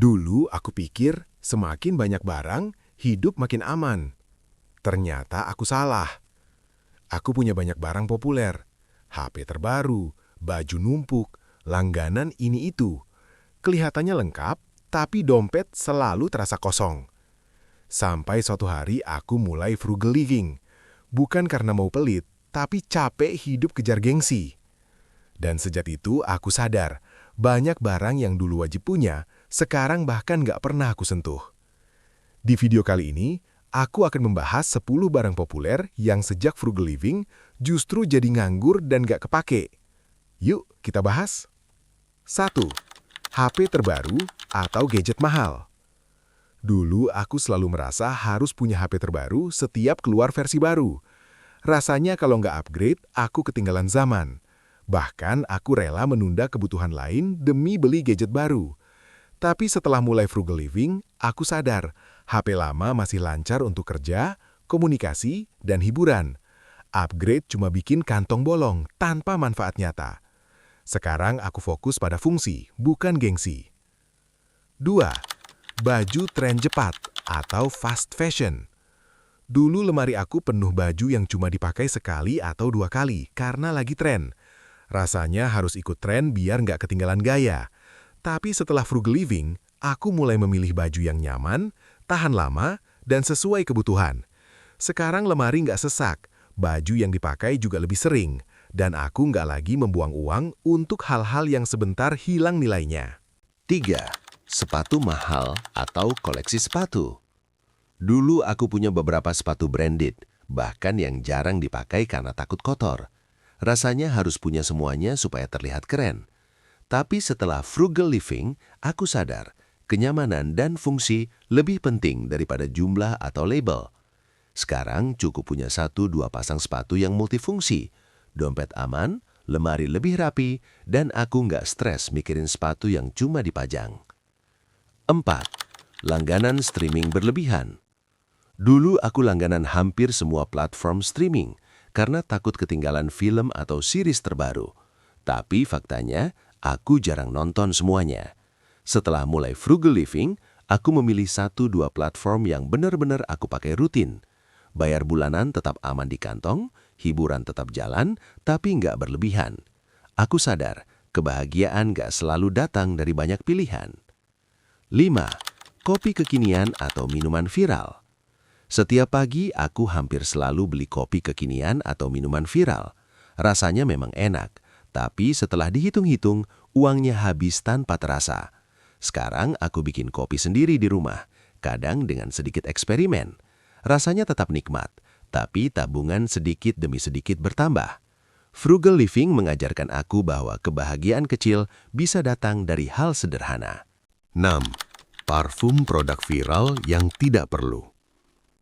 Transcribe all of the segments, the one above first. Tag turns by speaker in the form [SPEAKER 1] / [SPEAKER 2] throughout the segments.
[SPEAKER 1] Dulu aku pikir semakin banyak barang, hidup makin aman. Ternyata aku salah. Aku punya banyak barang populer. HP terbaru, baju numpuk, langganan ini itu. Kelihatannya lengkap, tapi dompet selalu terasa kosong. Sampai suatu hari aku mulai frugal living. Bukan karena mau pelit, tapi capek hidup kejar gengsi. Dan sejak itu aku sadar, banyak barang yang dulu wajib punya, sekarang bahkan nggak pernah aku sentuh. Di video kali ini, aku akan membahas 10 barang populer yang sejak frugal living justru jadi nganggur dan nggak kepake. Yuk kita bahas. 1. HP terbaru atau gadget mahal. Dulu aku selalu merasa harus punya HP terbaru setiap keluar versi baru. Rasanya kalau nggak upgrade, aku ketinggalan zaman. Bahkan aku rela menunda kebutuhan lain demi beli gadget baru. Tapi setelah mulai frugal living, aku sadar HP lama masih lancar untuk kerja, komunikasi, dan hiburan. Upgrade cuma bikin kantong bolong tanpa manfaat nyata. Sekarang aku fokus pada fungsi, bukan gengsi. 2. Baju tren cepat atau fast fashion. Dulu lemari aku penuh baju yang cuma dipakai sekali atau 2 kali karena lagi tren. Rasanya harus ikut tren biar nggak ketinggalan gaya. Tapi setelah frugal living, aku mulai memilih baju yang nyaman, tahan lama, dan sesuai kebutuhan. Sekarang lemari nggak sesak, baju yang dipakai juga lebih sering, dan aku nggak lagi membuang uang untuk hal-hal yang sebentar hilang nilainya.
[SPEAKER 2] 3. Sepatu mahal atau koleksi sepatu. Dulu aku punya beberapa sepatu branded, bahkan yang jarang dipakai karena takut kotor. Rasanya harus punya semuanya supaya terlihat keren. Tapi setelah frugal living, aku sadar kenyamanan dan fungsi lebih penting daripada jumlah atau label. Sekarang cukup punya 1-2 pasang sepatu yang multifungsi, dompet aman, lemari lebih rapi, dan aku nggak stres mikirin sepatu yang cuma dipajang. 4. Langganan streaming berlebihan. Dulu aku langganan hampir semua platform streaming karena takut ketinggalan film atau series terbaru. Tapi faktanya, aku jarang nonton semuanya. Setelah mulai frugal living, aku memilih 1-2 platform yang benar-benar aku pakai rutin. Bayar bulanan tetap aman di kantong, hiburan tetap jalan, tapi nggak berlebihan. Aku sadar, kebahagiaan nggak selalu datang dari banyak pilihan. 5. Kopi kekinian atau minuman viral. Setiap pagi aku hampir selalu beli kopi kekinian atau minuman viral. Rasanya memang enak, tapi setelah dihitung-hitung, uangnya habis tanpa terasa. Sekarang aku bikin kopi sendiri di rumah, kadang dengan sedikit eksperimen. Rasanya tetap nikmat, tapi tabungan sedikit demi sedikit bertambah. Frugal living mengajarkan aku bahwa kebahagiaan kecil bisa datang dari hal sederhana.
[SPEAKER 3] 6. Parfum produk viral yang tidak perlu.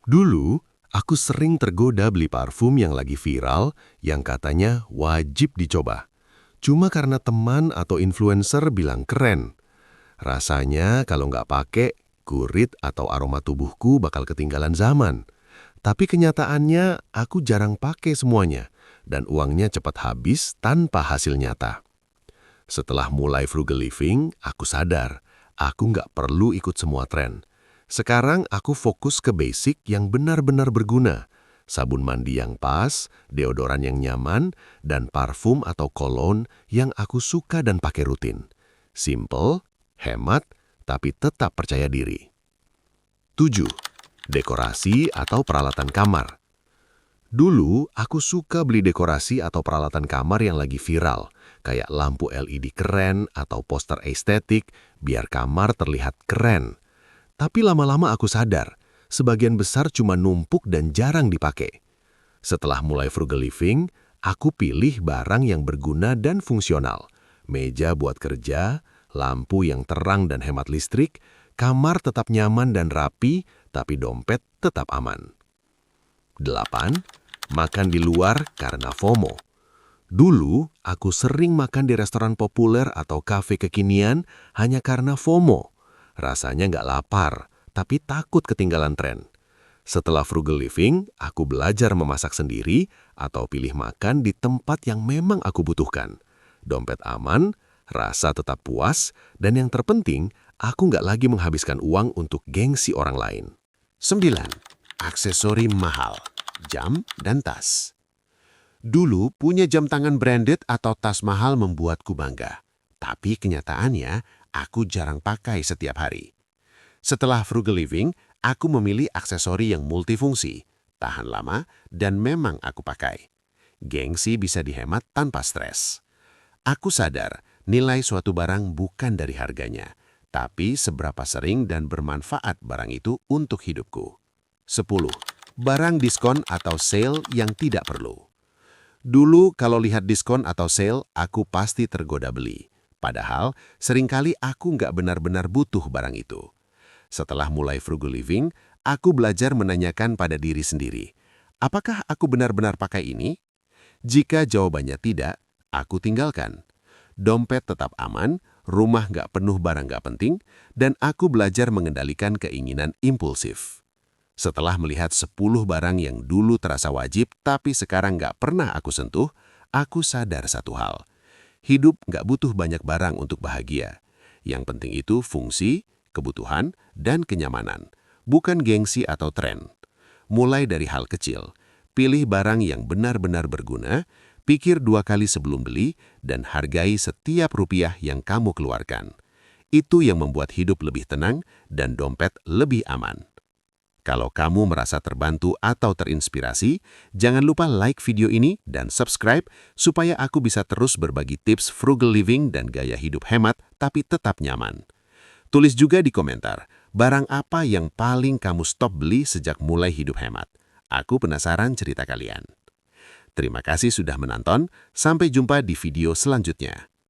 [SPEAKER 3] Dulu, aku sering tergoda beli parfum yang lagi viral yang katanya wajib dicoba. Cuma karena teman atau influencer bilang keren. Rasanya kalau nggak pakai, kurit atau aroma tubuhku bakal ketinggalan zaman. Tapi kenyataannya aku jarang pakai semuanya dan uangnya cepat habis tanpa hasil nyata. Setelah mulai frugal living, aku sadar aku nggak perlu ikut semua tren. Sekarang aku fokus ke basic yang benar-benar berguna. Sabun mandi yang pas, deodoran yang nyaman, dan parfum atau cologne yang aku suka dan pakai rutin. Simple, hemat, tapi tetap percaya diri. 7. Dekorasi atau peralatan kamar. Dulu, aku suka beli dekorasi atau peralatan kamar yang lagi viral, kayak lampu LED keren atau poster estetik, biar kamar terlihat keren. Tapi lama-lama aku sadar, sebagian besar cuma numpuk dan jarang dipakai. Setelah mulai frugal living, aku pilih barang yang berguna dan fungsional. Meja buat kerja, lampu yang terang dan hemat listrik, kamar tetap nyaman dan rapi, tapi dompet tetap aman. 8. Makan di luar karena FOMO. Dulu, aku sering makan di restoran populer atau kafe kekinian hanya karena FOMO. Rasanya nggak lapar, tapi takut ketinggalan tren. Setelah frugal living, aku belajar memasak sendiri atau pilih makan di tempat yang memang aku butuhkan. Dompet aman, rasa tetap puas, dan yang terpenting, aku nggak lagi menghabiskan uang untuk gengsi orang lain.
[SPEAKER 4] 9. Aksesori mahal, jam dan tas. Dulu punya jam tangan branded atau tas mahal membuatku bangga. Tapi kenyataannya, aku jarang pakai setiap hari. Setelah frugal living, aku memilih aksesori yang multifungsi, tahan lama, dan memang aku pakai. Gengsi bisa dihemat tanpa stres. Aku sadar, nilai suatu barang bukan dari harganya, tapi seberapa sering dan bermanfaat barang itu untuk hidupku. 10. Barang diskon atau sale yang tidak perlu. Dulu kalau lihat diskon atau sale, aku pasti tergoda beli. Padahal, seringkali aku nggak benar-benar butuh barang itu. Setelah mulai frugal living, aku belajar menanyakan pada diri sendiri, apakah aku benar-benar pakai ini? Jika jawabannya tidak, aku tinggalkan. Dompet tetap aman, rumah nggak penuh barang nggak penting, dan aku belajar mengendalikan keinginan impulsif. Setelah melihat 10 barang yang dulu terasa wajib tapi sekarang nggak pernah aku sentuh, aku sadar satu hal. Hidup nggak butuh banyak barang untuk bahagia. Yang penting itu fungsi, kebutuhan, dan kenyamanan, bukan gengsi atau tren. Mulai dari hal kecil, pilih barang yang benar-benar berguna, pikir 2 kali sebelum beli, dan hargai setiap rupiah yang kamu keluarkan. Itu yang membuat hidup lebih tenang dan dompet lebih aman. Kalau kamu merasa terbantu atau terinspirasi, jangan lupa like video ini dan subscribe supaya aku bisa terus berbagi tips frugal living dan gaya hidup hemat tapi tetap nyaman. Tulis juga di komentar, barang apa yang paling kamu stop beli sejak mulai hidup hemat. Aku penasaran cerita kalian. Terima kasih sudah menonton, sampai jumpa di video selanjutnya.